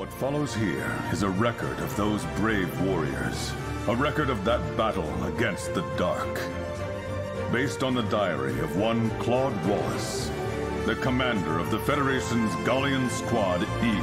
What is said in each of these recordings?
What follows here is a record of those brave warriors. A record of that battle against the dark. Based on the diary of one Claude Wallace, the commander of the Federation's Galleon Squad E.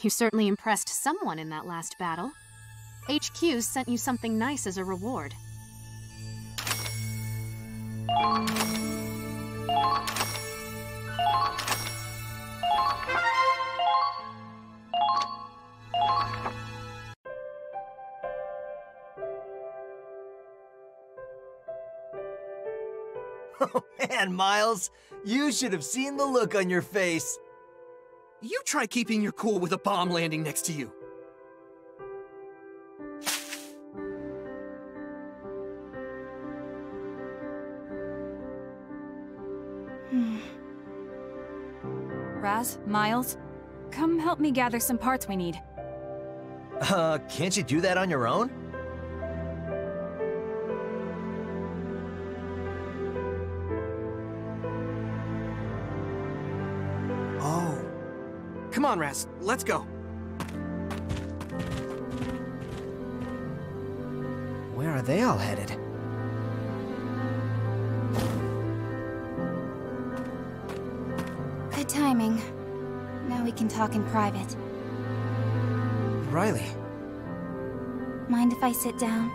You certainly impressed someone in that last battle. HQ sent you something nice as a reward. Oh man, Miles, you should have seen the look on your face. You try keeping your cool with a bomb landing next to you. Raz, Miles, come help me gather some parts we need. Can't you do that on your own? Oh. Come on, Raz, let's go. Where are they all headed? Good timing. Now we can talk in private. Riley. Mind if I sit down?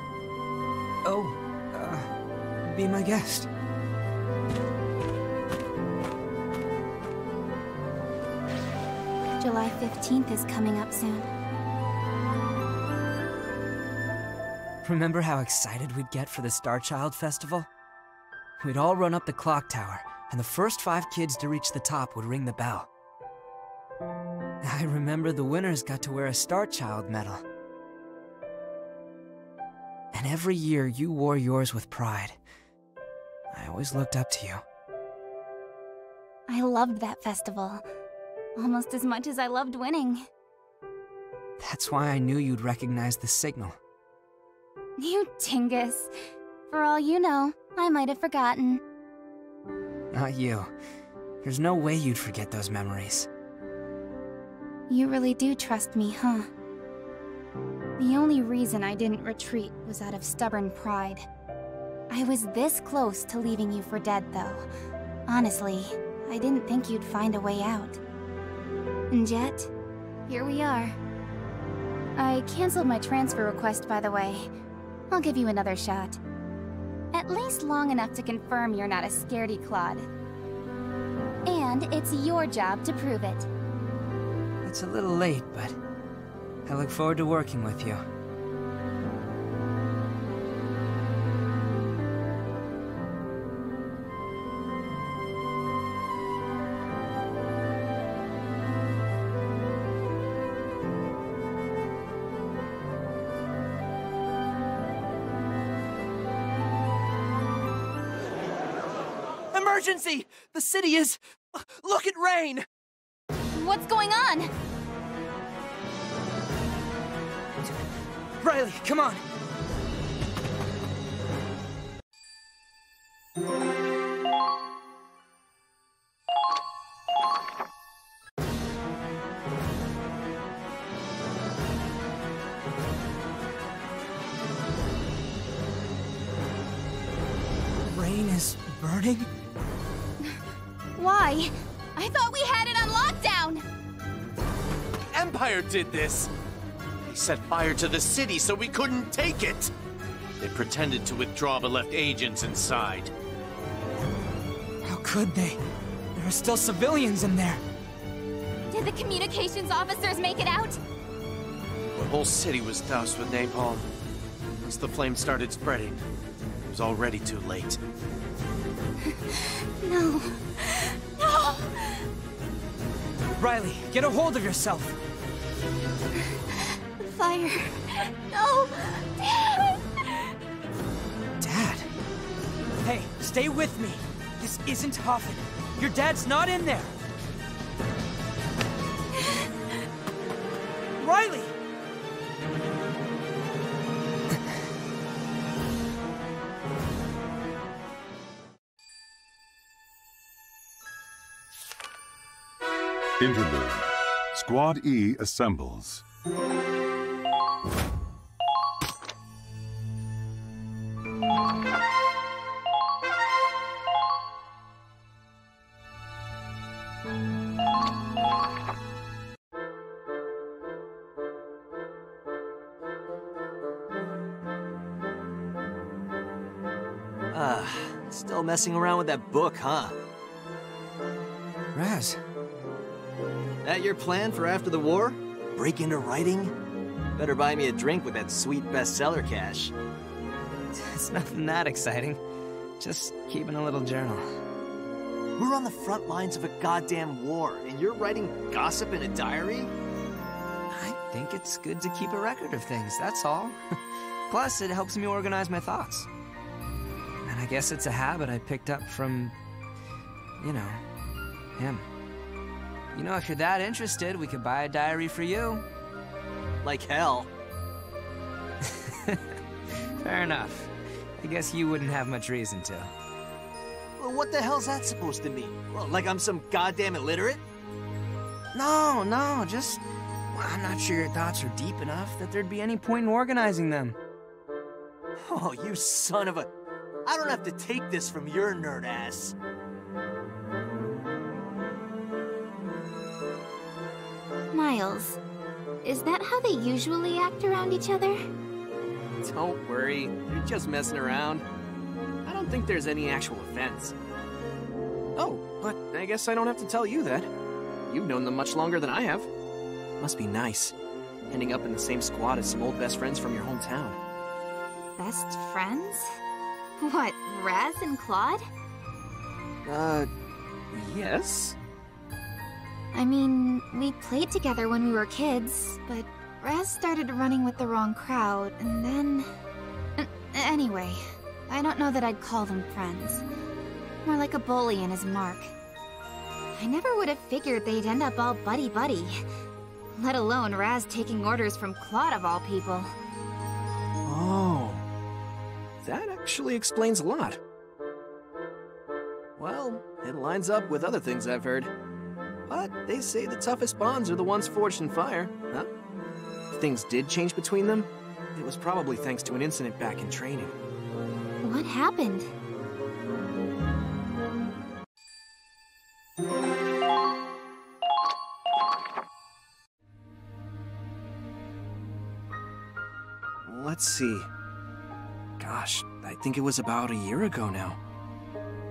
Oh, be my guest. July 15th is coming up soon. Remember how excited we'd get for the Star Child Festival? We'd all run up the clock tower, and the first 5 kids to reach the top would ring the bell. I remember the winners got to wear a Star Child medal. And every year you wore yours with pride. I always looked up to you. I loved that festival. Almost as much as I loved winning. That's why I knew you'd recognize the signal. You dingus. For all you know, I might have forgotten. Not you. There's no way you'd forget those memories. You really do trust me, huh? The only reason I didn't retreat was out of stubborn pride. I was this close to leaving you for dead, though. Honestly, I didn't think you'd find a way out. And yet, here we are. I canceled my transfer request, by the way. I'll give you another shot. At least long enough to confirm you're not a scaredy Claude. And it's your job to prove it. It's a little late, but I look forward to working with you. Emergency! The city is... Look at Rain! What's going on? Riley, come on! Rain is burning? Why? I thought we had it on lockdown! Empire did this! They set fire to the city so we couldn't take it! They pretended to withdraw but left agents inside. How could they? There are still civilians in there. Did the communications officers make it out? The whole city was doused with napalm. Once the flames started spreading, it was already too late. No. No! Riley, get a hold of yourself! Fire. No! Dad! Dad? Hey, stay with me. This isn't Hoffman. Your dad's not in there! Riley! Interlude. Squad E assembles. Still messing around with that book, huh? Raz. That your plan for after the war? Break into writing? Better buy me a drink with that sweet bestseller cash. It's nothing that exciting. Just keeping a little journal. We're on the front lines of a goddamn war, and you're writing gossip in a diary? I think it's good to keep a record of things, that's all. Plus, it helps me organize my thoughts. And I guess it's a habit I picked up from, you know, him. You know, if you're that interested, we could buy a diary for you. Like hell. Fair enough. I guess you wouldn't have much reason to. Well, what the hell's that supposed to mean? Well, like I'm some goddamn illiterate? No, just... Well, I'm not sure your thoughts are deep enough that there'd be any point in organizing them. Oh, you son of a... I don't have to take this from your nerd ass. Miles, is that how they usually act around each other? Don't worry, they're just messing around. I don't think there's any actual offense. Oh, but I guess I don't have to tell you that. You've known them much longer than I have. Must be nice, ending up in the same squad as some old best friends from your hometown. Best friends? What, Raz and Claude? Yes? I mean, we played together when we were kids, but Raz started running with the wrong crowd, and then... Anyway, I don't know that I'd call them friends. More like a bully and his mark. I never would have figured they'd end up all buddy-buddy. Let alone Raz taking orders from Claude of all people. Oh. That actually explains a lot. Well, it lines up with other things I've heard. But they say the toughest bonds are the ones forged in fire, huh? If things did change between them, it was probably thanks to an incident back in training. What happened? Let's see. Gosh, I think it was about a year ago now.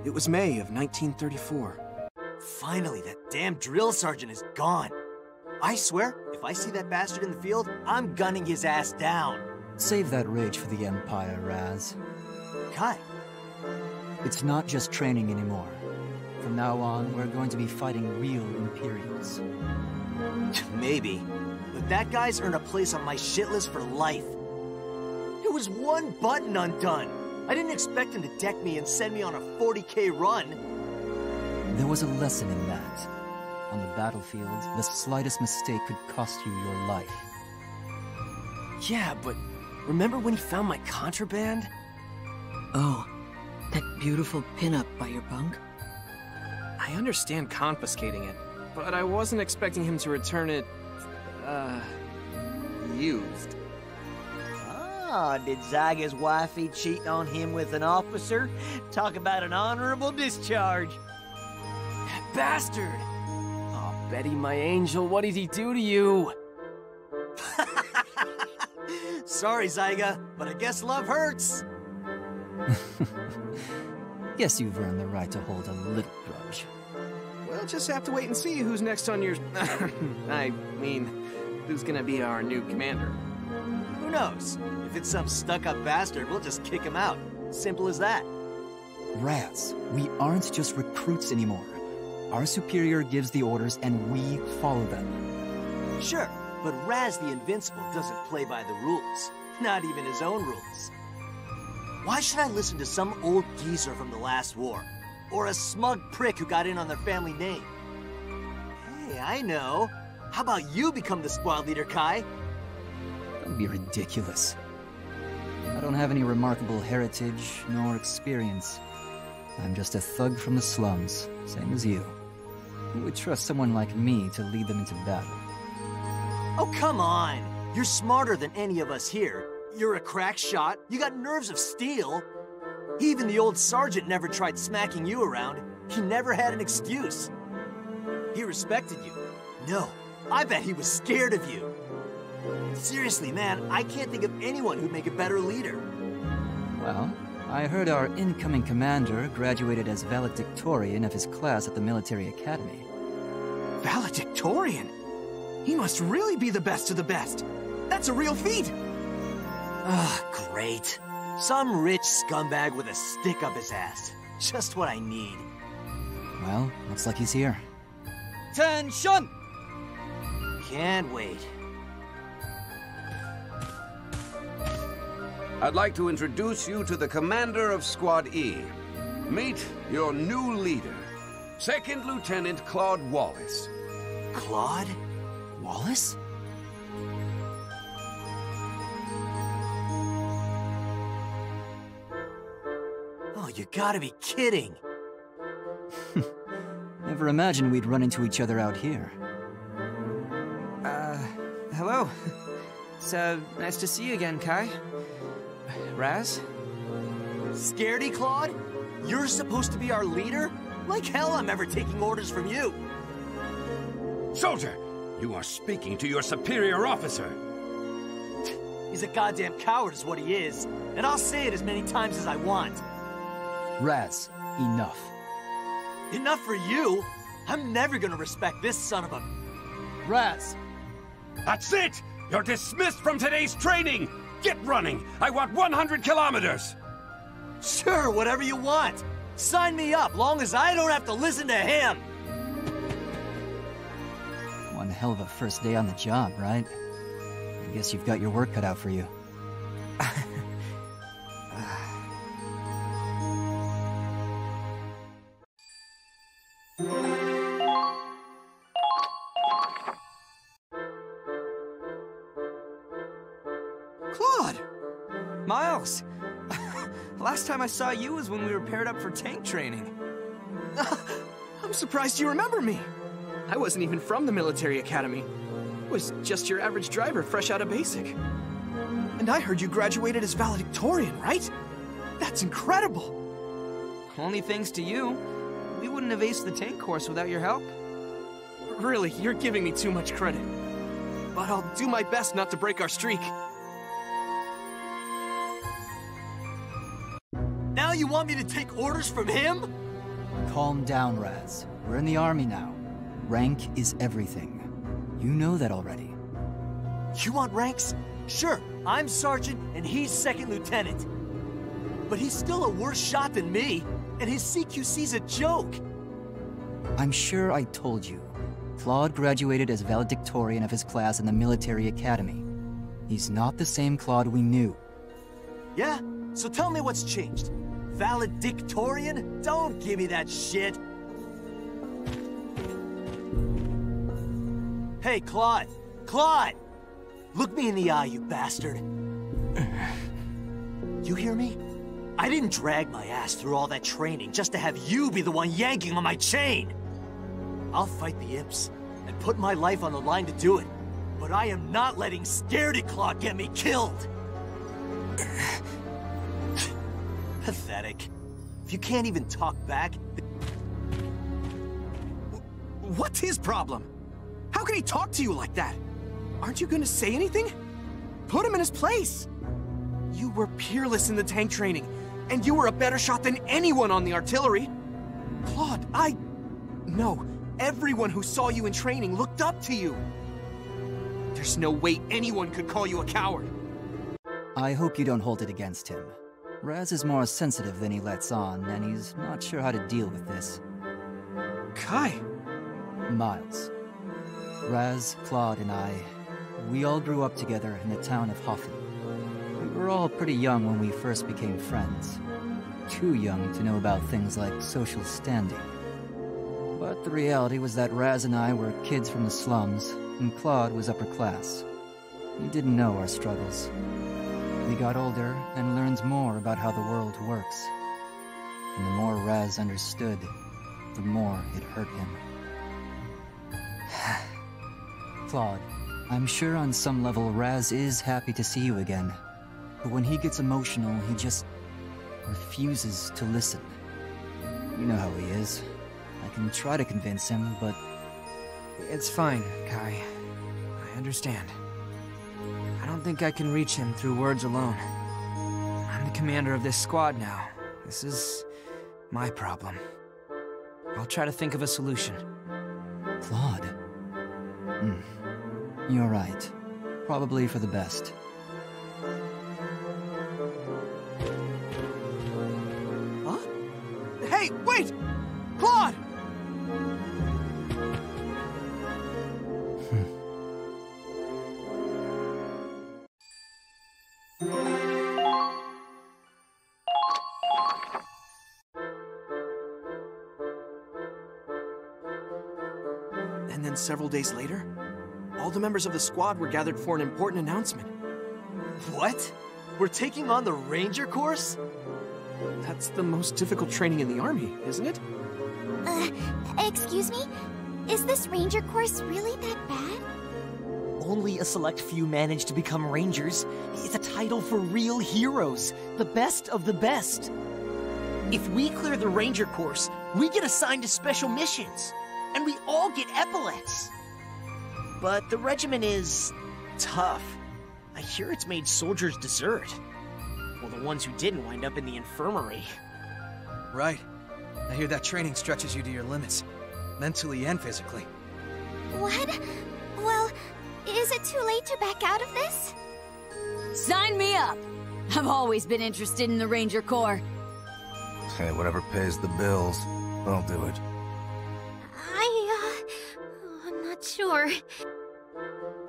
It was May of 1934. Finally, that damn drill sergeant is gone. I swear, if I see that bastard in the field, I'm gunning his ass down. Save that rage for the Empire, Raz. Kai. It's not just training anymore. From now on, we're going to be fighting real Imperials. Maybe. But that guy's earned a place on my shit list for life. It was one button undone. I didn't expect him to deck me and send me on a 40K run. There was a lesson in that. On the battlefield, the slightest mistake could cost you your life. Yeah, but remember when he found my contraband? Oh, that beautiful pinup by your bunk? I understand confiscating it, but I wasn't expecting him to return it, used. Ah, did Zyga's wifey cheat on him with an officer? Talk about an honorable discharge. Bastard! Oh, Betty, my angel, what did he do to you? Sorry, Zyga, but I guess love hurts. Guess you've earned the right to hold a little grudge. We'll just have to wait and see who's next on your... I mean, who's gonna be our new commander. Who knows? If it's some stuck-up bastard, we'll just kick him out. Simple as that. Raz, we aren't just recruits anymore. Our superior gives the orders and we follow them. Sure, but Raz the Invincible doesn't play by the rules. Not even his own rules. Why should I listen to some old geezer from the last war? or a smug prick who got in on their family name. Hey, I know. How about you become the squad leader, Kai? Don't be ridiculous. I don't have any remarkable heritage nor experience. I'm just a thug from the slums, same as you. Who would trust someone like me to lead them into battle? Oh, come on! You're smarter than any of us here. You're a crack shot, you got nerves of steel. Even the old sergeant never tried smacking you around. He never had an excuse. He respected you. No, I bet he was scared of you. Seriously, man, I can't think of anyone who'd make a better leader. Well, I heard our incoming commander graduated as valedictorian of his class at the military academy. Valedictorian? He must really be the best of the best. That's a real feat. Ah, great. Some rich scumbag with a stick up his ass. Just what I need. Well, looks like he's here. Attention! Can't wait. I'd like to introduce you to the commander of Squad E. Meet your new leader, Second Lieutenant Claude Wallace. Claude? Wallace? Oh, you gotta be kidding. Never imagined we'd run into each other out here. Hello. It's, nice to see you again, Kai. Raz? Scaredy, Claude? You're supposed to be our leader? Like hell I'm ever taking orders from you. Soldier, you are speaking to your superior officer. He's a goddamn coward is what he is. And I'll say it as many times as I want. Raz, enough. Enough for you? I'm never gonna respect this son of a... Raz! That's it! You're dismissed from today's training! Get running! I want 100 kilometers! Sure, whatever you want. Sign me up, long as I don't have to listen to him. One hell of a first day on the job, right? I guess you've got your work cut out for you. Claude! Miles! Last time I saw you was when we were paired up for tank training. I'm surprised you remember me. I wasn't even from the military academy. I was just your average driver fresh out of basic. And I heard you graduated as valedictorian, right? That's incredible! Only thanks to you. We wouldn't have aced the tank course without your help. Really, you're giving me too much credit. But I'll do my best not to break our streak. Now you want me to take orders from him? Calm down, Raz. We're in the army now. Rank is everything. You know that already. You want ranks? Sure, I'm sergeant and he's second lieutenant. But he's still a worse shot than me, and his CQC's a joke. I'm sure I told you. Claude graduated as valedictorian of his class in the military academy. He's not the same Claude we knew. Yeah? So tell me what's changed. Valedictorian? Don't give me that shit. Hey, Claude. Claude! Look me in the eye, you bastard. You hear me? I didn't drag my ass through all that training just to have you be the one yanking on my chain. I'll fight the imps and put my life on the line to do it. But I am not letting Scaredy Claw get me killed. Pathetic. If you can't even talk back... What's his problem? How can he talk to you like that? Aren't you gonna say anything? Put him in his place. You were peerless in the tank training, and you were a better shot than anyone on the artillery. Claude, No, everyone who saw you in training looked up to you. There's no way anyone could call you a coward. I hope you don't hold it against him. Raz is more sensitive than he lets on, and he's not sure how to deal with this. Kai. Miles. Raz, Claude, and I, we all grew up together in the town of Hoffen. We were all pretty young when we first became friends. too young to know about things like social standing. But the reality was that Raz and I were kids from the slums, and Claude was upper class. He didn't know our struggles. We got older and learned more about how the world works. And the more Raz understood, the more it hurt him. Claude, I'm sure on some level Raz is happy to see you again. But when he gets emotional, he just refuses to listen. You know how he is. I can try to convince him, but... It's fine, Kai. I understand. I don't think I can reach him through words alone. I'm the commander of this squad now. This is my problem. I'll try to think of a solution. Claude? You're right. Probably for the best. Huh? Hey, wait! Claude! And then several days later, all the members of the squad were gathered for an important announcement. What? We're taking on the Ranger course? That's the most difficult training in the Army, isn't it? Excuse me? Is this Ranger course really that bad? Only a select few manage to become Rangers. It's a title for real heroes, the best of the best. If we clear the Ranger course, we get assigned to special missions, and we all get epaulets. But the regiment is tough. I hear it's made soldiers desert. Well, the ones who didn't wind up in the infirmary. Right. I hear that training stretches you to your limits, mentally and physically. What? Well, is it too late to back out of this? Sign me up! I've always been interested in the Ranger Corps. Hey, whatever pays the bills, I'll do it. I'm not sure.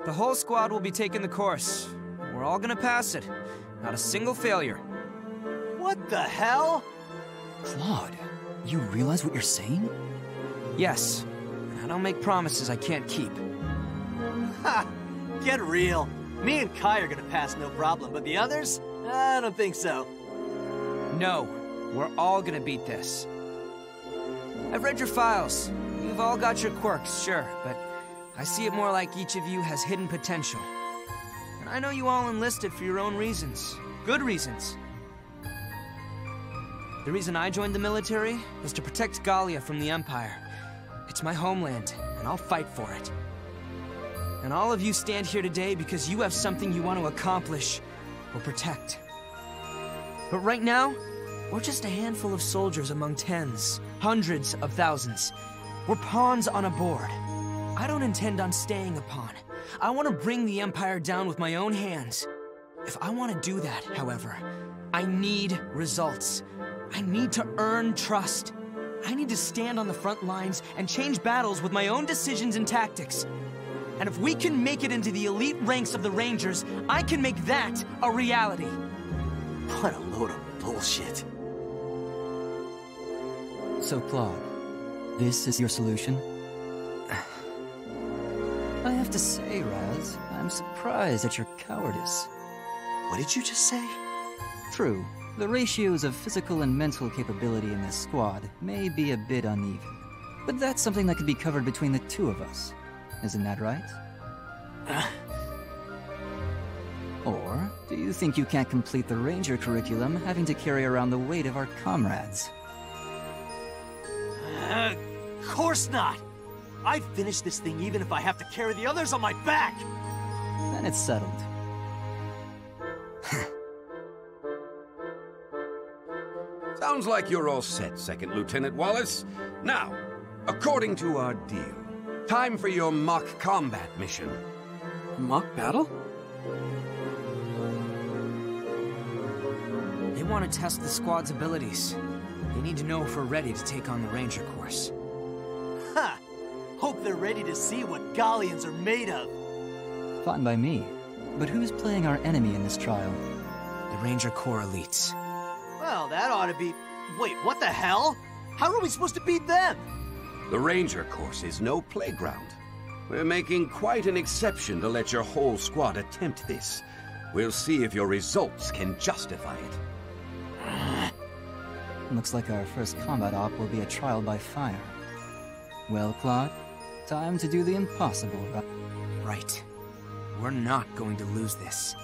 The whole squad will be taking the course. We're all gonna pass it. Not a single failure. What the hell? Claude, you realize what you're saying? Yes. I don't make promises I can't keep. Ha! Get real. Me and Kai are gonna pass no problem, but the others? I don't think so. No. We're all gonna beat this. I've read your files. You've all got your quirks, sure, but I see it more like each of you has hidden potential. And I know you all enlisted for your own reasons. Good reasons. The reason I joined the military was to protect Gallia from the Empire. It's my homeland, and I'll fight for it. And all of you stand here today because you have something you want to accomplish or protect. But right now, we're just a handful of soldiers among tens, hundreds of thousands. We're pawns on a board. I don't intend on staying a pawn. I want to bring the Empire down with my own hands. If I want to do that, however, I need results. I need to earn trust. I need to stand on the front lines and change battles with my own decisions and tactics. And if we can make it into the elite ranks of the Rangers, I can make that a reality. What a load of bullshit. So, Claude, this is your solution? I have to say, Raz, I'm surprised at your cowardice. What did you just say? True, the ratios of physical and mental capability in this squad may be a bit uneven. But that's something that could be covered between the two of us. Isn't that right? Or do you think you can't complete the Ranger curriculum having to carry around the weight of our comrades? Of course not! I'd finish this thing even if I have to carry the others on my back! Then it's settled. Sounds like you're all set, Second Lieutenant Wallace. Now, according to our deal, time for your mock combat mission. Mock battle? They want to test the squad's abilities. They need to know if we're ready to take on the Ranger course. Ha! Hope they're ready to see what Gallians are made of. Fine by me. But who's playing our enemy in this trial? The Ranger Corps elites. Well, that ought to be... Wait, what the hell? How are we supposed to beat them? The Ranger course is no playground. We're making quite an exception to let your whole squad attempt this. We'll see if your results can justify it. Looks like our first combat op will be a trial by fire. Well, Claude, time to do the impossible, right? Right. We're not going to lose this.